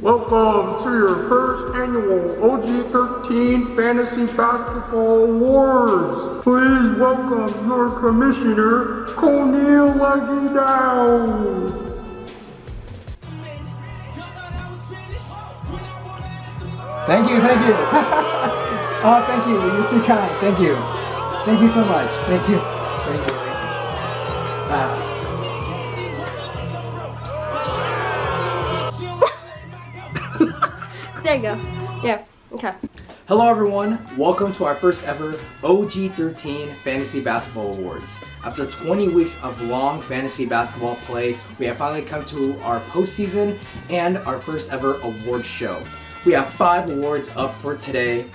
Welcome to your first annual OG13 Fantasy Basketball Awards. Please welcome your commissioner, Koneal Laguidao. Thank you. Oh, thank you. You're too kind. Thank you. Thank you so much. Thank you. There you go. Yeah, okay. Hello everyone, welcome to our first ever OG13 Fantasy Basketball Awards. After 20 weeks of long fantasy basketball play, we have finally come to our postseason and our first ever award show. We have 5 awards up for today,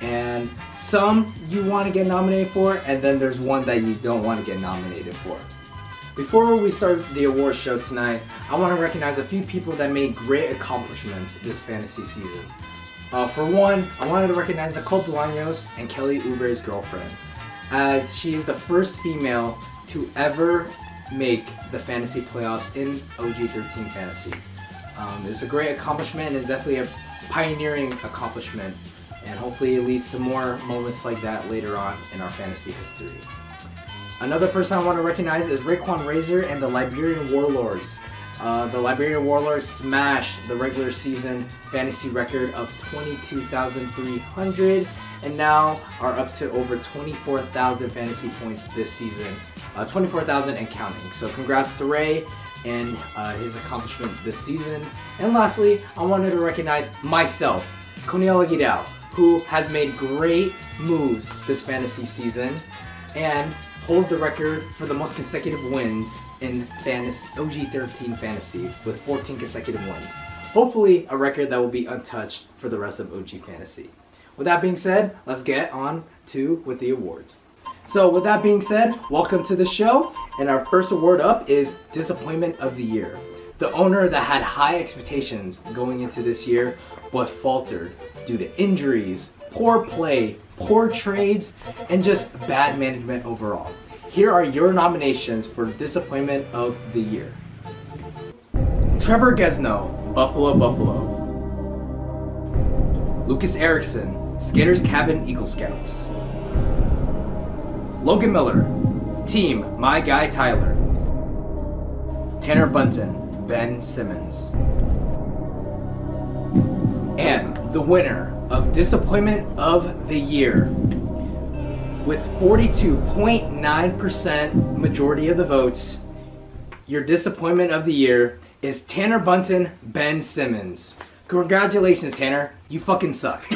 and some you want to get nominated for, and then there's one that you don't want to get nominated for. Before we start the award show tonight, I want to recognize a few people that made great accomplishments this fantasy season. For one, I wanted to recognize Nicole Bolaños and Kelly Oubre's girlfriend, as she is the first female to ever make the fantasy playoffs in OG13 Fantasy. It's a great accomplishment and it's definitely a pioneering accomplishment, and hopefully it leads to more moments like that later on in our fantasy history. Another person I want to recognize is Raekwon Razor and the Liberian Warlords. The Liberian Warlords smashed the regular season fantasy record of 22,300 and now are up to over 24,000 fantasy points this season. 24,000 and counting. So congrats to Ray and his accomplishment this season. And lastly, I wanted to recognize myself, Koneal Laguidao, who has made great moves this fantasy season and holds the record for the most consecutive wins in OG13 Fantasy with 14 consecutive wins. Hopefully a record that will be untouched for the rest of OG Fantasy. With that being said, let's get on with the awards. So with that being said, welcome to the show, and our first award up is Disappointment of the Year. The owner that had high expectations going into this year but faltered due to injuries, poor play, poor trades, and just bad management overall. Here are your nominations for Disappointment of the Year. Trevor Gesno, Buffalo. Lucas Erickson, Skaters Cabin Eagle Scouts. Logan Miller, Team My Guy Tyler. Tanner Bunton, Ben Simmons. And the winner of Disappointment of the Year, with 42.9% majority of the votes, your Disappointment of the Year is Tanner Bunton, Ben Simmons. Congratulations, Tanner. You fucking suck.